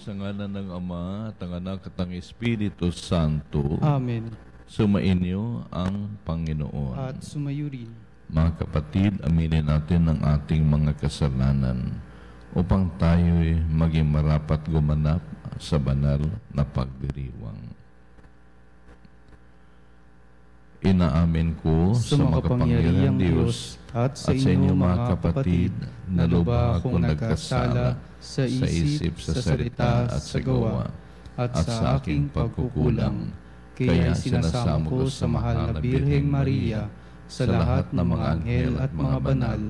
Sa ngalan ng Ama at ng Anak at ng Espiritu Santo. Amen. Sumainyo ang Panginoon. At sumayo rin. Mga kapatid, aminin natin ang ating mga kasalanan upang tayo'y maging marapat gumanap sa banal na pagdiriwang. Inaamin ko sa makapangyarihang Diyos at sa inyo mga kapatid na lubha akong nagkasala sa isip, sa salita at sa gawa at sa aking pagkukulang. Kaya sinasamo ko sa mahal na Birheng Maria, sa lahat ng mga anghel at mga banal,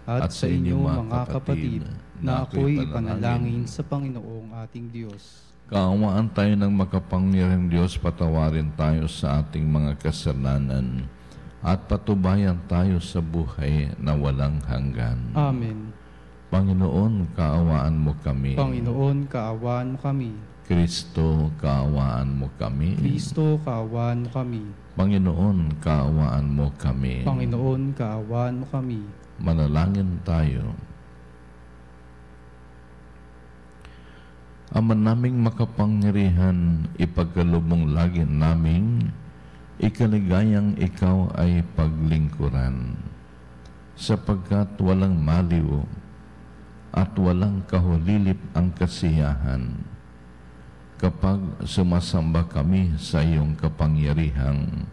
at sa inyo mga kapatid, na ako'y ipanalangin sa Panginoong ating Diyos. Kaawaan tayo ng makapangyarihang Diyos, patawarin tayo sa ating mga kasalanan, at patubayan tayo sa buhay na walang hanggan. Amen. Panginoon, kaawaan mo kami. Panginoon, kaawaan mo kami. Kristo, kaawaan mo kami. Kristo, kaawaan mo kami. Panginoon, kaawaan mo kami. Panginoon, kaawaan mo kami. Manalangin tayo. Ama naming makapangyarihan, ipagkalubong lagi naming ikaligayang ikaw ay paglingkuran, sapagkat walang maliw at walang kahulilip ang kasiyahan kapag sumasamba kami sa iyong kapangyarihang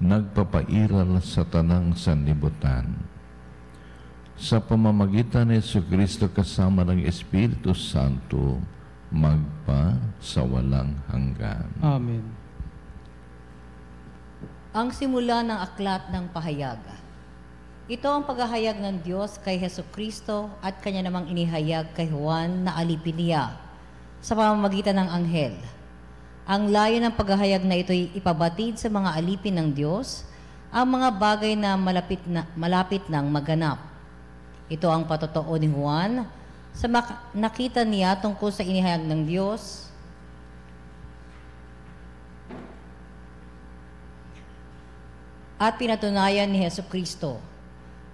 nagpapairal sa tanang sanlibutan. Sa pamamagitan ni Jesucristo kasama ng Espiritu Santo, magpa sa walang hanggan. Amen. Ang simula ng aklat ng pahayag. Ito ang paghahayag ng Diyos kay Jesucristo at kanya namang inihayag kay Juan na alipin niya sa pamamagitan ng anghel. Ang layo ng paghahayag na ito'y ipabatid sa mga alipin ng Diyos ang mga bagay na malapit nang maganap. Ito ang patotoo ni Juan sa nakita niya tungkol sa inihayag ng Diyos at pinatunayan ni Jesucristo.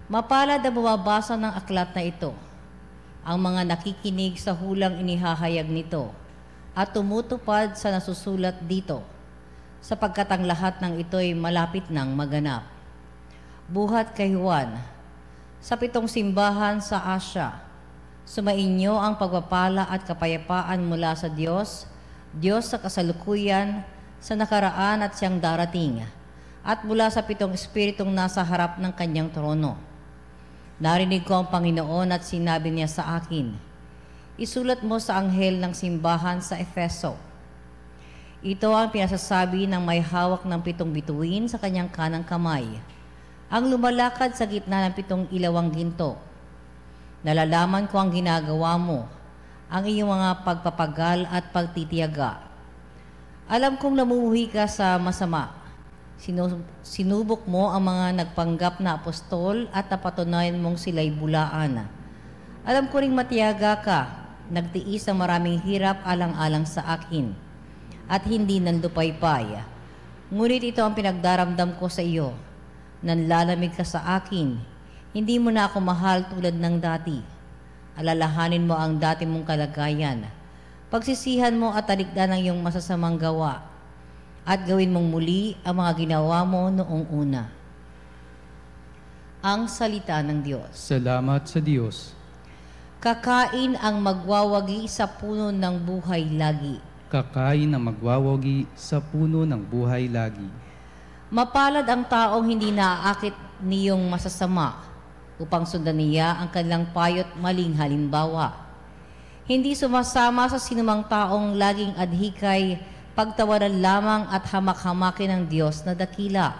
Mapalad ang bumabasa ng aklat na ito, ang mga nakikinig sa hulang inihahayag nito at tumutupad sa nasusulat dito, sapagkat ang lahat ng ito'y malapit nang maganap. Buhat kay Juan, sa 7 simbahan sa Asya, sumainyo ang pagpapala at kapayapaan mula sa Diyos, Diyos sa kasalukuyan, sa nakaraan at siyang darating, at mula sa 7 espiritong nasa harap ng kanyang trono. Narinig ko ang Panginoon at sinabi niya sa akin, isulat mo sa anghel ng simbahan sa Efeso. Ito ang pinasasabi ng may hawak ng 7 bituin sa kanyang kanang kamay, ang lumalakad sa gitna ng 7 ilawang ginto. Nalalaman ko ang ginagawa mo, ang iyong mga pagpapagal at pagtitiyaga. Alam kong namumuhi ka sa masama. Sinubok mo ang mga nagpanggap na apostol at napatunayan mong sila'y bulaan. Alam ko ring matiyaga ka, nagtiis ng maraming hirap alang-alang sa akin, at hindi nandupaypay. Ngunit ito ang pinagdaramdam ko sa iyo, nanlalamig ka sa akin, hindi mo na ako mahal tulad ng dati. Alalahanin mo ang dati mong kalagayan, pagsisihan mo at talikdan ng iyong masasamang gawa, at gawin mong muli ang mga ginawa mo noong una. Ang salita ng Diyos. Salamat sa Diyos. Kakain ang magwawagi sa puno ng buhay lagi. Kakain ang magwawagi sa puno ng buhay lagi. Mapalad ang taong hindi naaakit niyong masasama upang sundan niya ang kanilang payot maling halimbawa. Hindi sumasama sa sinumang taong laging adhikay, pagtawanan lamang at hamak-hamakin ng Diyos na dakila.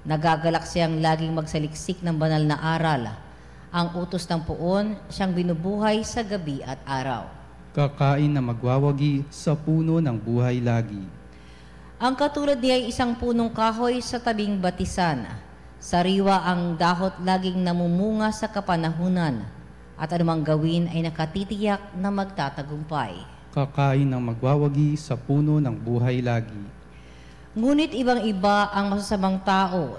Nagagalak siyang laging magsaliksik ng banal na aral. Ang utos ng puon, siyang binubuhay sa gabi at araw. Kakain na magwawagi sa puno ng buhay lagi. Ang katulad niya ay isang punong kahoy sa tabing batisan. Sariwa ang dahot laging namumunga sa kapanahunan, at anumang gawin ay nakatitiyak na magtatagumpay. Kakain ng magwawagi sa puno ng buhay lagi. Ngunit ibang-iba ang masasamang tao,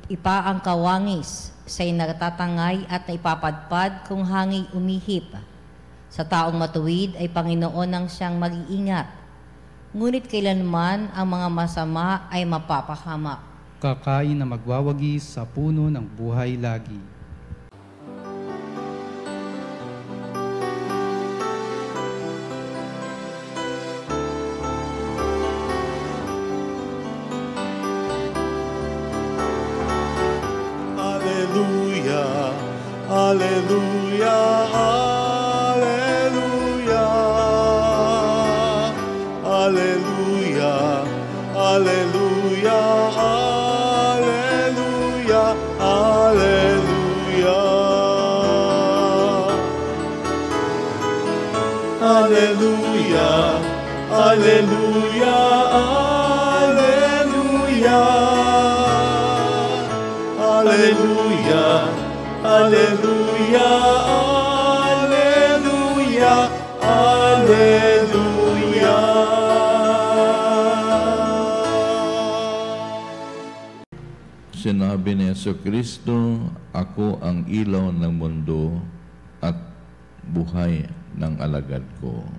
ipa ang kawangis, siya'y natatangay at naipapadpad kung hangi umihip. Sa taong matuwid ay Panginoon ang siyang mag-iingat. Ngunit kailanman ang mga masama ay mapapahamak. Kakain na magwawagi sa puno ng buhay lagi. Alleluia, alleluia, alleluia, alleluia, alleluia, alleluia, alleluia, alleluia, alleluia, alleluia. Alleluia, alleluia, alleluia. Sinabi ni Jesucristo, ako ang ilaw ng mundo at buhay ng alagad ko.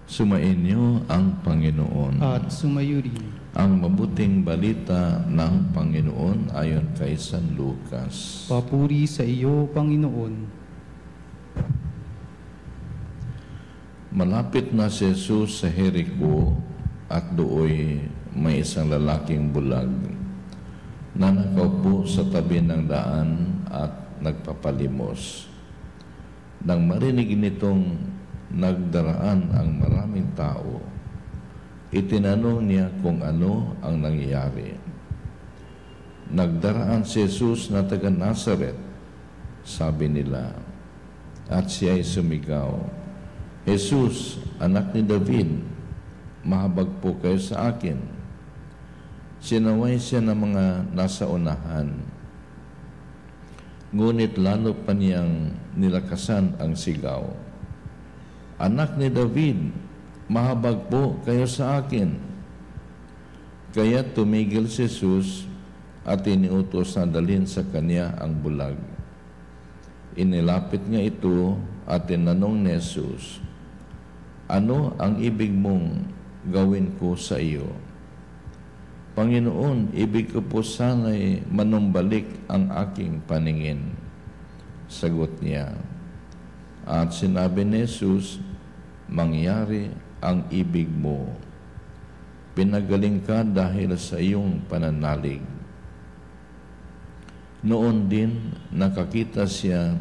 Sumainyo ang Panginoon. At sumayo rin. Ang mabuting balita ng Panginoon ayon kay San Lucas. Papuri sa iyo, Panginoon. Malapit na si Jesus sa Jericho at dooy may isang lalaking bulag na nakaupo sa tabi ng daan at nagpapalimos. Nang marinig nitong nagdaraan ang maraming tao, itinanong niya kung ano ang nangyayari. Nagdaraan si Jesus na taga Nazaret, sabi nila, at siya ay sumigaw, Jesus, anak ni David, mahabag po kayo sa akin. Sinaway siya ng mga nasa unahan, ngunit lalo pa niyang nilakasan ang sigaw. Anak ni David, mahabag po kayo sa akin. Kaya tumigil si Jesus at iniutos na dalhin sa kanya ang bulag. Inilapit niya ito at tinanong ni Jesus, ano ang ibig mong gawin ko sa iyo? Panginoon, ibig ko po sana'y manumbalik ang aking paningin. Sagot niya. At sinabi ni Jesus, mangyari ang ibig mo. Pinagaling ka dahil sa iyong pananalig. Noon din nakakita siya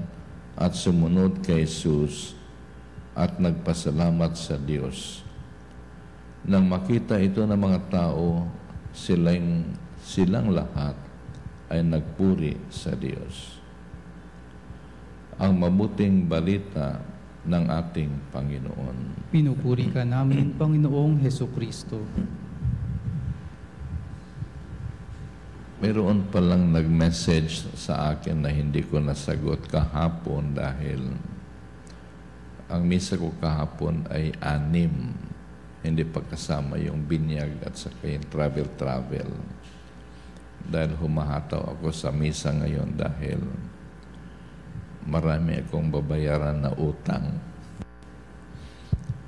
at sumunod kay Jesus at nagpasalamat sa Diyos. Nang makita ito ng mga tao, silang lahat ay nagpuri sa Diyos. Ang mabuting balita ng ating Panginoon. Pinupuri ka namin, Panginoong Hesukristo. Meron palang nag-message sa akin na hindi ko nasagot kahapon dahil ang misa ko kahapon ay 6. Hindi pa kasama yung binyag at saka yung travel. Dahil humahataw ako sa misa ngayon dahil marami akong babayaran na utang.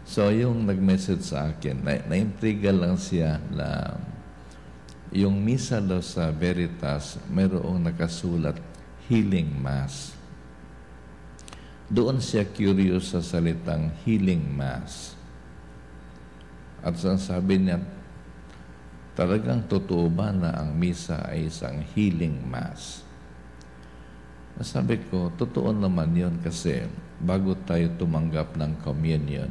So, yung nag-message sa akin, na-intriga lang siya na yung misa daw sa Veritas, mayroong nakasulat, Healing Mass. Doon siya curious sa salitang Healing Mass. At sabi niya, talagang totoo ba na ang misa ay isang healing mass? Sabi ko, totoo naman yun kasi bago tayo tumanggap ng communion,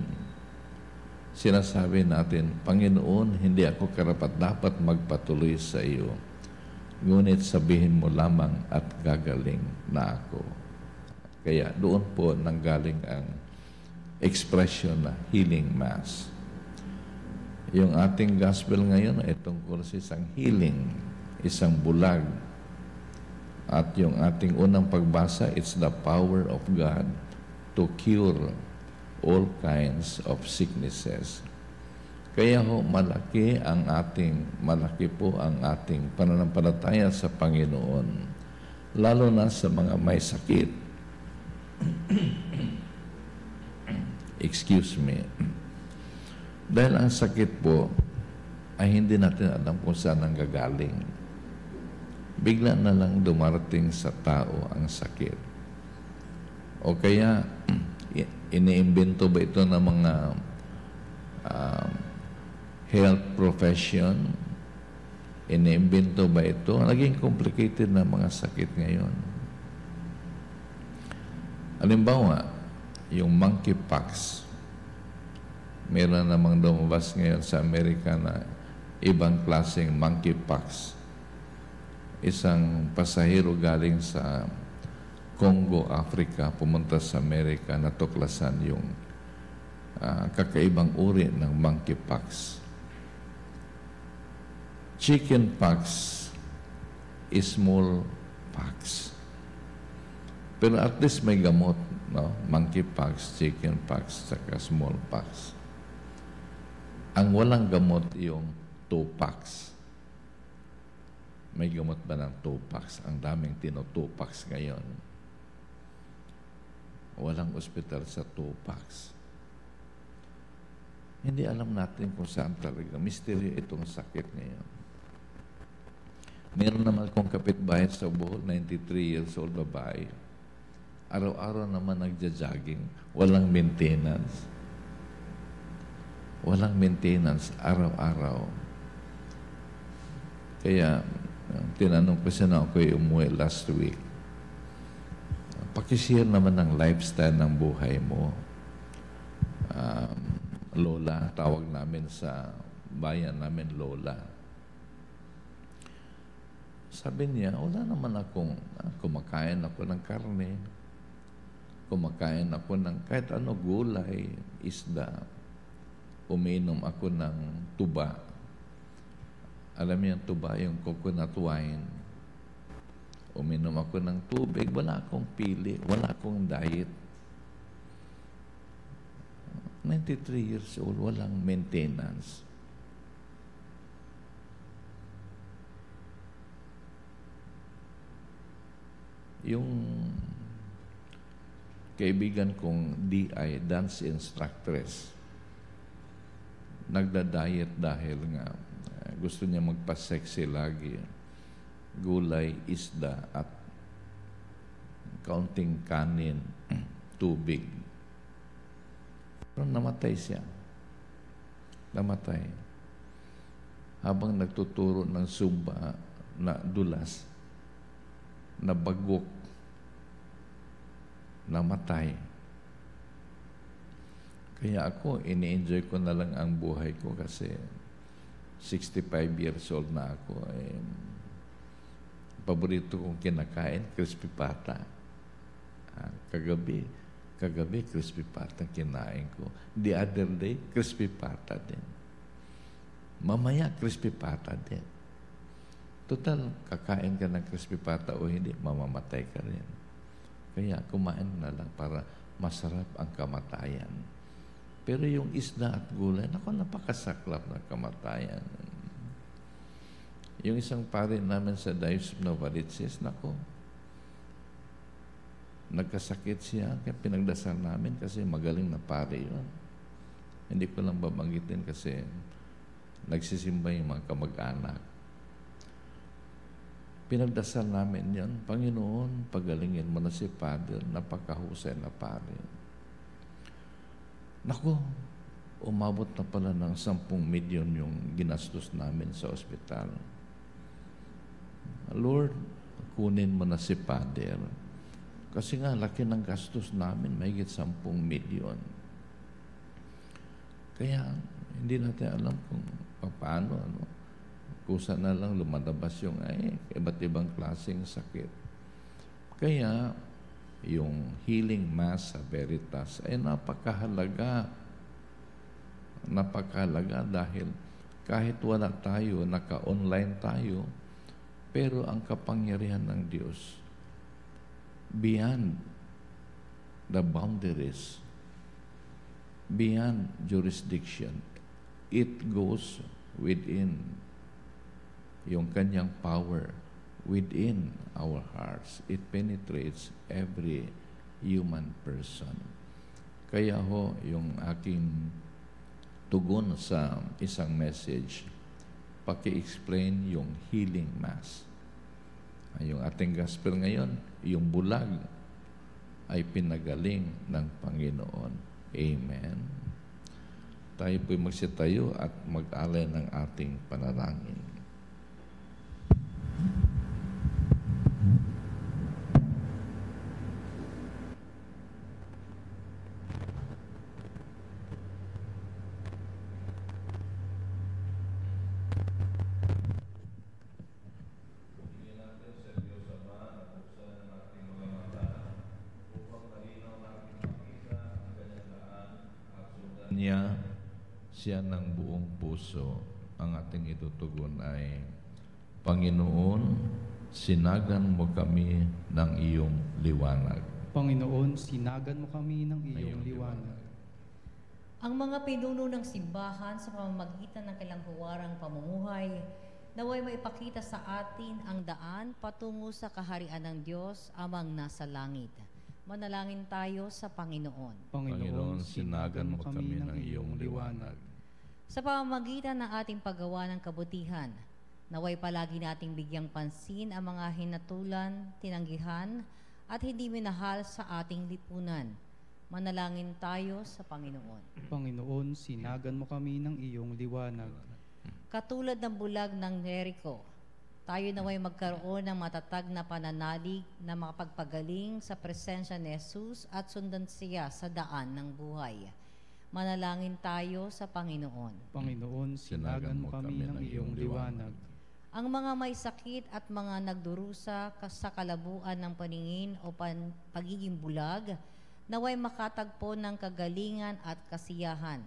sinasabi natin, Panginoon, hindi ako karapat-dapat magpatuloy sa iyo. Ngunit sabihin mo lamang at gagaling na ako. Kaya doon po nanggaling ang expression na healing mass. Yung ating gospel ngayon ay tungkol sa isang healing, isang bulag. At yung ating unang pagbasa, it's the power of God to cure all kinds of sicknesses. Kaya malaki po ang ating pananampalataya sa Panginoon, lalo na sa mga may sakit. excuse me. Dahil ang sakit po ay hindi natin alam kung saan ang gagaling. Bigla na lang dumarating sa tao ang sakit. O kaya, iniimbento ba ito ng mga health profession? Iniimbento ba ito? Naging complicated na mga sakit ngayon. Halimbawa, yung monkeypox. Meron namang lumabas ngayon sa Amerika na ibang klaseng monkeypox. Isang pasahero galing sa Congo, Africa, pumunta sa Amerika, natuklasan yung kakaibang uri ng monkeypox. Chickenpox is smallpox. Pero at least may gamot, no? Monkeypox, chickenpox, saka smallpox. Ang walang gamot yung twopox. May gamot ba ng twopox? Ang daming tino-twopox ngayon. Walang ospital sa twopox. Hindi alam natin kung saan talaga. Misteryo itong sakit ngayon. Meron naman akong kapitbahay sa Bohol, 93 years old babae. Araw-araw naman nagja-jogging. Walang maintenance. Walang maintenance araw-araw. Kaya, tinanong ko siya na ako'y umuwi last week. Pakishare naman ng lifestyle ng buhay mo. Lola, tawag namin sa bayan namin Lola. Sabi niya, wala naman akong, kumakain ako ng karne, kumakain ako ng kahit ano, gulay, isda, uminom ako ng tuba. Alam niyo yung tuba, yung coconut wine. Uminom ako ng tubig, wala akong pili, wala akong diet. 93 years old, walang maintenance. Yung kaibigan kong DI, dance instructress, nagda-diet dahil nga gusto niya magpa-sexy lagi. Gulay, isda, at kaunting kanin, tubig. Pero namatay siya. Namatay. Habang nagtuturo ng Zumba na dulas, nabagok, namatay. Kaya ako, ini-enjoy ko na lang ang buhay ko kasi 65 years old na ako. Paborito kong kinakain, crispy pata. Kagabi, crispy pata kinain ko. The other day, crispy pata din. Mamaya, crispy pata din. Total, kakain ka ng crispy pata o hindi, mamamatay ka rin. Kaya kumain na lang para masarap ang kamatayan. Pero yung isda at gulay, napakasaklap na kamatayan. Yung isang pare namin sa Diocese of Novaliches, nagkasakit siya, kaya pinagdasal namin kasi magaling na pare yun. Hindi ko lang babanggitin kasi nagsisimba yung mga kamag-anak. Pinagdasal namin yan, Panginoon, pagalingin mo na si Father, napakahusay na pare. Umabot na pala ng 10 milyon yung ginastos namin sa ospital. Lord, kunin mo na si Father. Kasi nga, laki ng gastos namin, mahigit 10 milyon. Kaya, hindi natin alam kung paano, kusa na lang lumadabas yung iba't ibang klaseng sakit. Kaya, yung healing mass sa Veritas ay napakahalaga. Napakahalaga dahil kahit wala tayo, naka-online tayo, pero ang kapangyarihan ng Diyos beyond the boundaries, beyond jurisdiction, it goes within yung kanyang power within our hearts. It penetrates every human person. Kaya ho, yung aking tugon sa isang message, paki-explain yung healing mass. Yung ating gospel ngayon, yung bulag ay pinagaling ng Panginoon. Amen. Tayo po'y magsitayo at mag-alay ng ating panalangin. Niya, siya ng buong puso. Ang ating itutugon ay, Panginoon, sinagan mo kami ng iyong liwanag. Panginoon, sinagan mo kami ng iyong liwanag. Ang mga pinuno ng simbahan sa pamamagitan ng kailang huwarang pamumuhay, naway maipakita sa atin ang daan patungo sa kaharian ng Diyos amang nasa langit. Manalangin tayo sa Panginoon. Panginoon, sinagan mo kami ng iyong liwanag. Sa pamamagitan ng ating paggawa ng kabutihan, naway palagi nating bigyang pansin ang mga hinatulan, tinanggihan, at hindi minahal sa ating lipunan. Manalangin tayo sa Panginoon. Panginoon, sinagan mo kami ng iyong liwanag. Katulad ng bulag ng Jericho, tayo naway magkaroon ng matatag na pananalig na makapagpagaling sa presensya ni Jesus at sundan siya sa daan ng buhay. Manalangin tayo sa Panginoon. Panginoon, sinagan mo kami ng iyong liwanag. Ang mga may sakit at mga nagdurusa sa kalabuan ng paningin o pagiging bulag, naway makatagpo ng kagalingan at kasiyahan.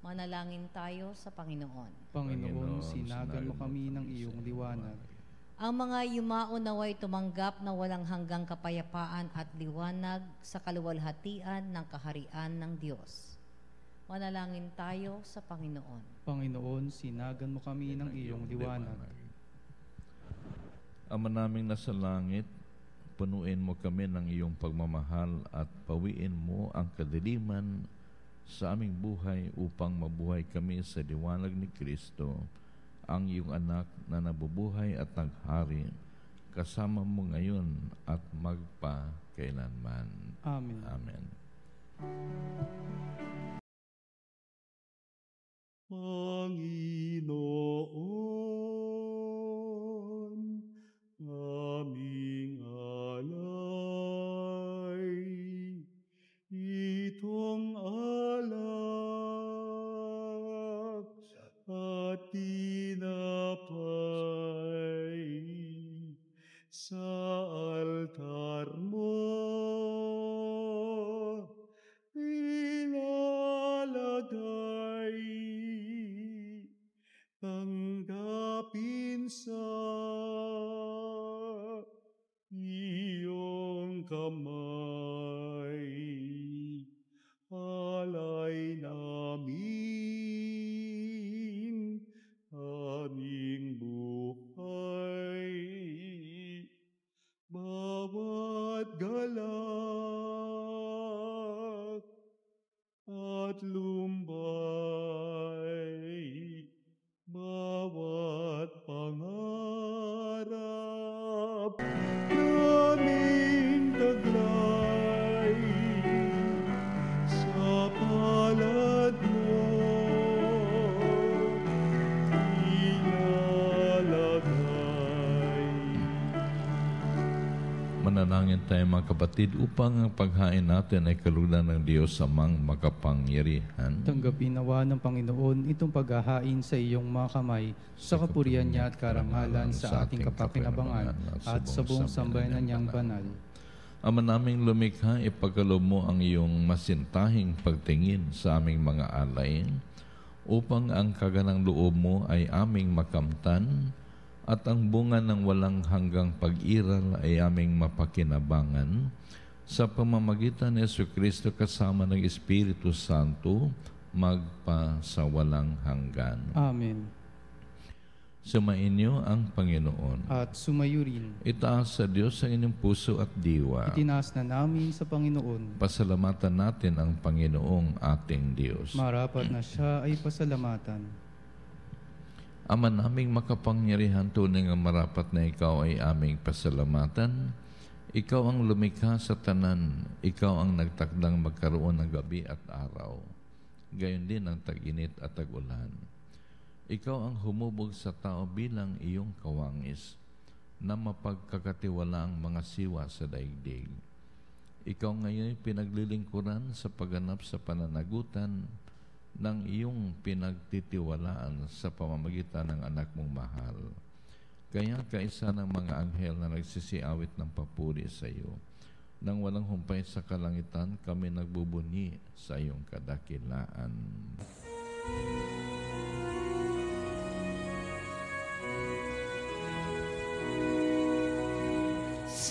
Manalangin tayo sa Panginoon. Panginoon, sinagan mo kami ng iyong liwanag. Ang mga yumao naway tumanggap na walang hanggang kapayapaan at liwanag sa kaluwalhatian ng kaharian ng Diyos. Manalangin tayo sa Panginoon. Panginoon, sinagan mo kami ng iyong liwanag. Ama naming nasa langit, punuin mo kami ng iyong pagmamahal at pawiin mo ang kadiliman sa aming buhay upang mabuhay kami sa liwanag ni Kristo, ang iyong anak na nabubuhay at naghari, kasama mo ngayon at magpa-kailanman. Amen. Amen. Panginoon, aming alay, itong alak at tinapay sa altar mo ilalagay, tanggapin sa iyong kamay, alay namin, aming buhay, bawat galak at lumbay, bawat pangarap naming taglay, sa palad mo ilalagay. Manalangin tayo mga kapatid upang ang paghain natin ay kalugdan ng Diyos amang makapangyarihan. Tanggapin nawa ng Panginoon itong paghahain sa iyong mga kamay, sa kapurihan niya at karangalan sa ating kapakinabangan at sa buong sambayanan niyang banal. Ama naming lumikha, ipagkaloob mo ang iyong masintahing pagtingin sa aming mga alay, upang ang kaganang loob mo ay aming makamtan, at ang bunga ng walang hanggang pag-iral ay aming mapakinabangan, sa pamamagitan ni Jesucristo kasama ng Espiritu Santo, magpa sa walang hanggan. Amen. Sumainyo ang Panginoon. At sumayo rin. Itaas sa Diyos ang inyong puso at diwa. Itinaas na namin sa Panginoon. Pasalamatan natin ang Panginoong ating Diyos. Marapat na siya ay pasalamatan. Ama naming makapangyarihan, tunay nga marapat na ikaw ay aming pasalamatan. Ikaw ang lumikha sa tanan. Ikaw ang nagtakdang magkaroon ng gabi at araw. Gayon din ang tag-init at tag-ulan. Ikaw ang humubog sa tao bilang iyong kawangis na mapagkakatiwala ang mga siwa sa daigdig. Ikaw ngayon pinaglilingkuran sa pagganap sa pananagutan ng iyong pinagtitiwalaan sa pamamagitan ng anak mong mahal. Kaya kaisa ng mga anghel na nagsisiawit ng papuri sa iyo, nang walang humpay sa kalangitan, kami nagbubunyi sa iyong kadakilaan.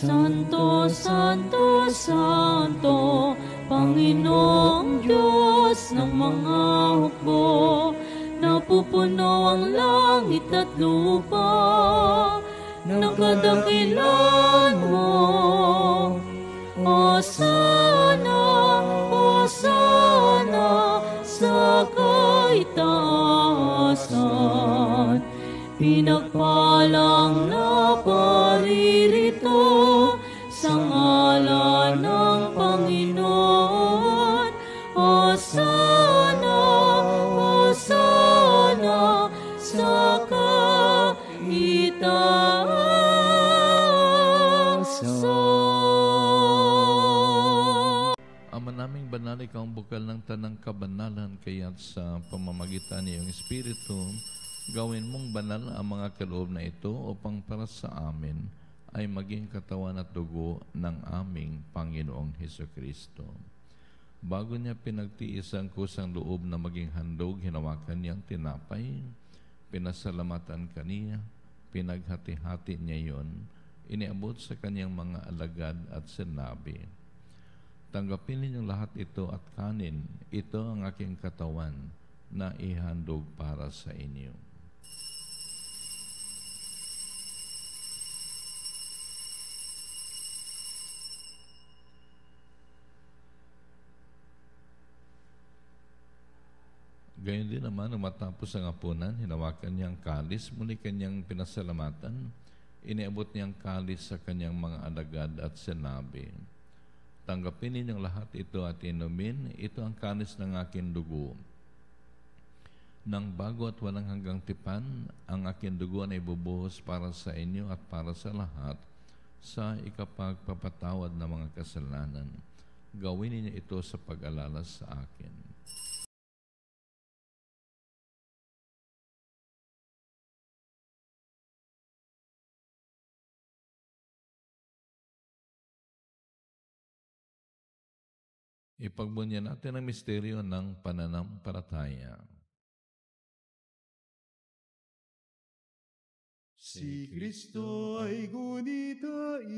Santo, Santo, Santo, Panginoong Diyos ng mga hukbo, napupuno ang langit at lupa ng kadakilan mo. Hosana, Hosana sa kaitaasan, pinagpalang na paririto sa ngalan ng Panginoon. Hosana, Hosana sa kaitaasan. Ama naming banal, ikaw ang bukal ng tanang kabanalan, kaya't sa pamamagitan ng iyong Espiritu, gawin mong banal ang mga kaloob na ito upang para sa amin ay maging katawan at dugo ng aming Panginoong Hesukristo. Bago niya pinagtiis ang kusang loob na maging handog, hinawakan niyang tinapay, pinasalamatan kaniya, pinaghati-hati niya yon, iniabot sa kanyang mga alagad at sinabi, tanggapin ninyong lahat ito at kanin, ito ang aking katawan na ihandog para sa inyo. Gayon din naman, nang matapos ang hapunan, hinawakan niyang kalis, muli kanyang pinasalamatan, iniabot niyang kalis sa kanyang mga alagad at sinabi, tanggapin ninyong lahat ito at inumin, ito ang kalis ng aking dugo. Nang bago at walang hanggang tipan, ang aking dugo ay bubuhos para sa inyo at para sa lahat sa ikapagpapatawad ng mga kasalanan. Gawin ninyo ito sa pag-alala sa akin. Ipagbunya natin ang misteryo ng pananampalataya. Si Kristo ay gunitain,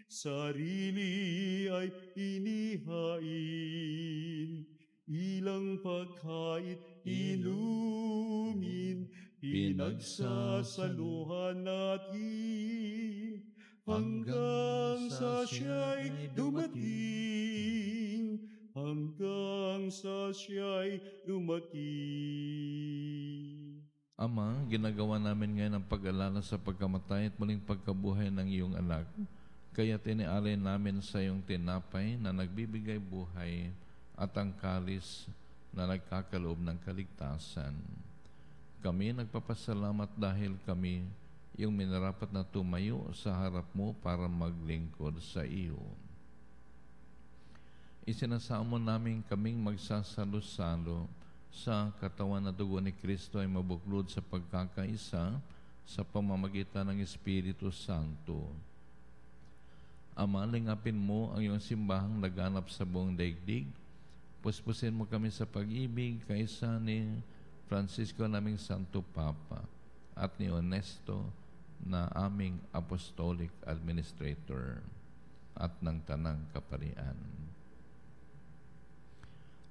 sarili ay inihain, ilang pagkait inumin, pinagsasaluhan natin, hanggang sa siya'y dumating, hanggang sa siya'y dumating. Ama, ginagawa namin ngayon ang pag-alala sa pagkamatay at muling pagkabuhay ng iyong anak. Kaya tinialay namin sa iyong tinapay na nagbibigay buhay at ang kalis na nagkakaloob ng kaligtasan. Kami nagpapasalamat dahil kami yung minarapat na tumayo sa harap mo para maglingkod sa iyo. Isinasamo namin kaming magsasalo-salo sa katawan na dugo ni Kristo ay mabuklod sa pagkakaisa sa pamamagitan ng Espiritu Santo. Ama, lingapin mo ang iyong simbahang laganap sa buong daigdig. Puspusin mo kami sa pag-ibig kaisa ni Francisco naming Santo Papa at ni Onesto na aming Apostolic Administrator at ng Tanang Kaparian.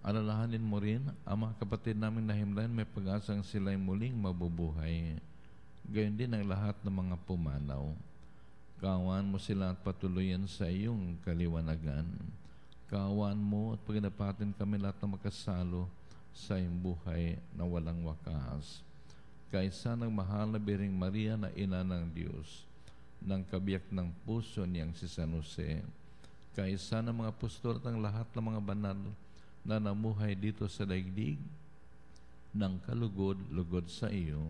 Alalahanin mo rin ang mga kapatid namin na himlayan, may pag-asang sila'y muling mabubuhay. Gayon din ang lahat ng mga pumanaw. Kaawaan mo sila at patuloyan sa iyong kaliwanagan. Kaawaan mo at pagdapatin kami lahat na makasalo sa iyong buhay na walang wakas. Kaysa ng mahal na Biring Maria na ina ng Diyos, ng kabiyak ng puso niyang si San Jose, kaysa ng mga apostol at ang lahat ng mga banal na namuhay dito sa daigdig ng kalugod-lugod sa iyo,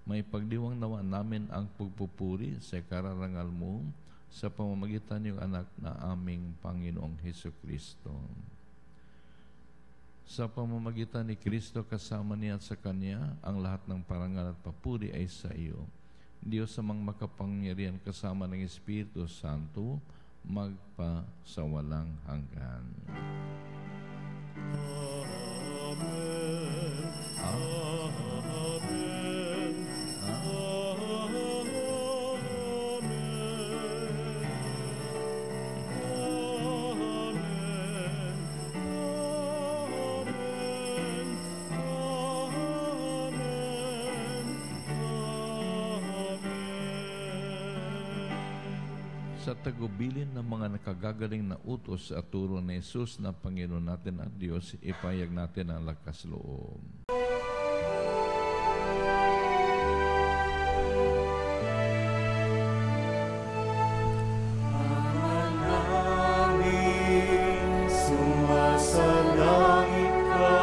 may pagdiwang nawa namin ang pagpupuri sa kararangal mo sa pamamagitan ng anak na aming Panginoong Hesukristo. Sa pamamagitan ni Kristo, kasama niya at sa Kanya, ang lahat ng parangal at papuri ay sa iyo, Diyos amang makapangyarihan, kasama ng Espiritu Santo, magpa sa walang hanggan. Amen. Amen. Sa tagubilin ng mga nakagagaling na utos at turo ni Jesus na Panginoon natin at Diyos, ipayag natin ang lakas loob. Sumasalangit ka,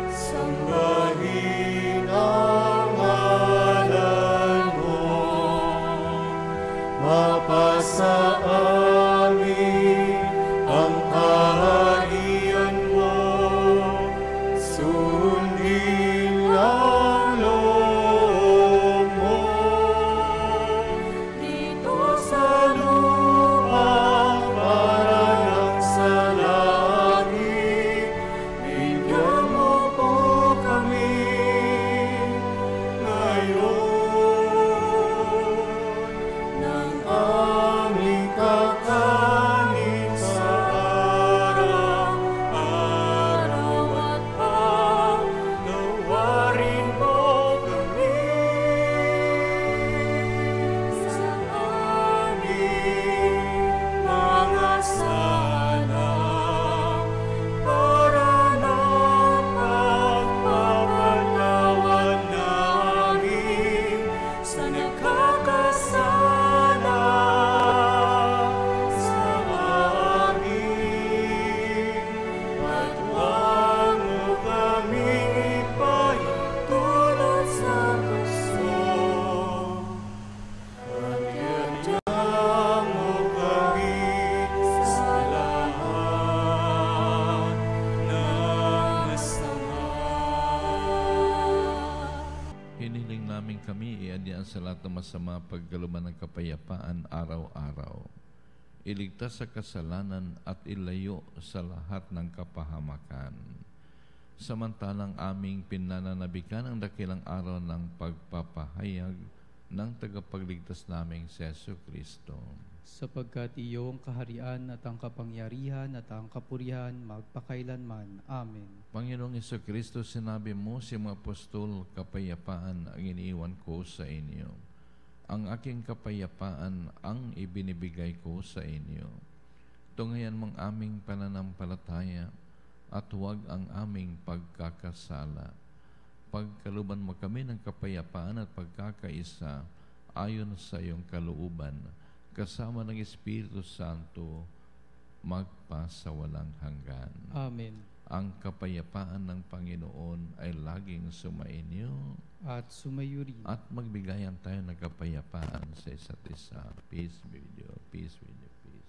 sambahin ang ngalan mo, mapasa amin ang kaharian mo, sundin ang loob mo. Dito sa lupa, parang sa langit, bigyan mo po kami ngayon ng aming kakanin sa araw-araw, at paglawarin mo kami sa aming mga sala, para na pagpapatawad namin sa nagkakasala sa amin, at huwag mo kaming ipahintulot sa gusto, at yadya mo kami sa lahat ng masama. Hiniling namin kami iadyan sa lahat ng masama, pagkaluman ng kapayapaan araw-araw. Iligtas sa kasalanan at ilayo sa lahat ng kapahamakan. Samantalang aming pinananabikan ang dakilang araw ng pagpapahayag ng tagapagligtas naming si Jesucristo. Sapagkat iyong kaharian at ang kapangyarihan at ang kapurihan magpakailanman. Amen. Panginoong Jesucristo, sinabi mo si mga apostol, kapayapaan ang iniiwan ko sa inyo. Ang aking kapayapaan ang ibinibigay ko sa inyo. Tunghayan mong aming pananampalataya at huwag ang aming pagkakasala. Pagkaluban mo kami ng kapayapaan at pagkakaisa ayon sa iyong kalooban, kasama ng Espiritu Santo, magpa sa walang hanggan. Amen. Ang kapayapaan ng Panginoon ay laging sumainyo At sumayo rin. at magbigayan tayo ng kapayapaan sa isa't isa. Peace be with you. Peace with you. Peace.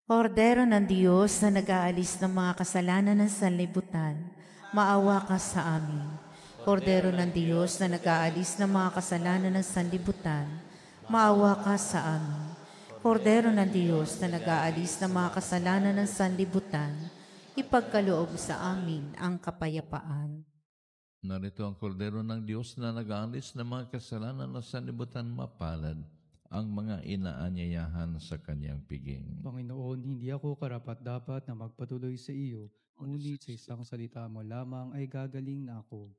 Kordero ng Diyos na nag-aalis ng mga kasalanan ng sanlibutan, maawa ka sa amin. Kordero ng Diyos na nag-aalis ng mga kasalanan ng sanlibutan, maawa ka sa amin. Kordero ng Diyos na nag-aalis ng mga kasalanan ng sanlibutan, ipagkaloob sa amin ang kapayapaan. Narito ang kordero ng Diyos na nag-aalis ng mga kasalanan ng sanlibutan, mapalad ang mga inaanyayahan sa kanyang piging. Panginoon, hindi ako karapat-dapat na magpatuloy sa iyo, ngunit sa isang salita mo lamang ay gagaling na ako.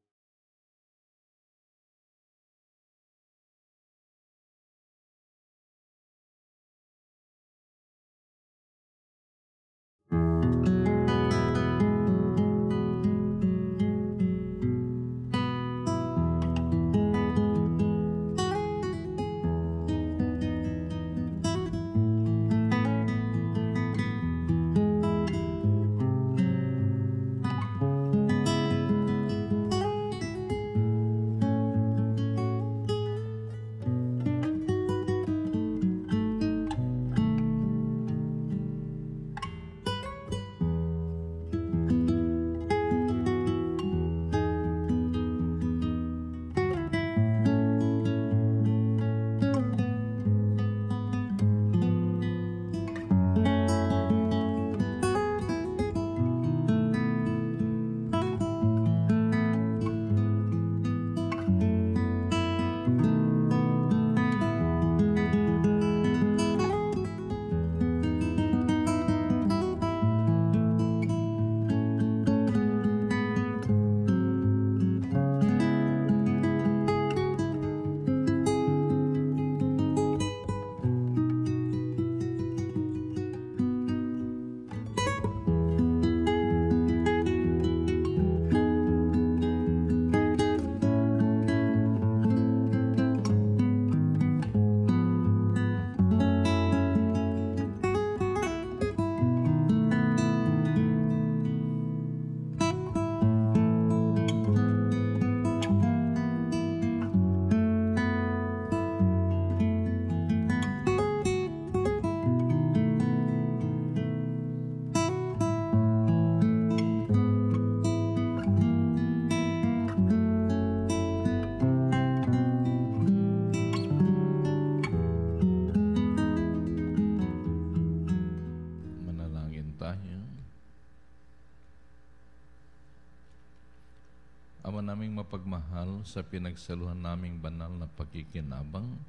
Ama naming mapagmahal, sa pinagsaluhan naming banal na pagkikinabang,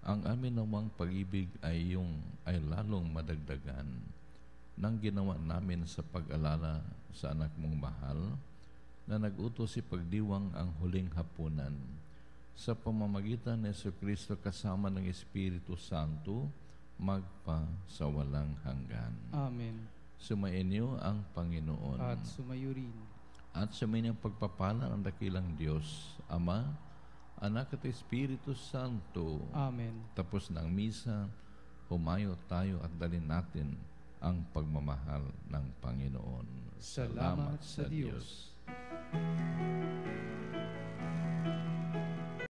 ang amin namang pag-ibig ay lalong madagdagan nang ginawa namin sa pag-alala sa anak mong mahal na nag-utos ipagdiwang ang huling hapunan sa pamamagitan ni Jesucristo kasama ng Espiritu Santo magpa sa walang hanggan. Amen. Sumainyo ang Panginoon. At sumayo rin. At sumainyo ang pagpapala ng dakilang Diyos, Ama, Anak at Espiritu Santo. Amen. Tapos ng misa, humayo tayo at dalhin natin ang pagmamahal ng Panginoon. Salamat sa Diyos.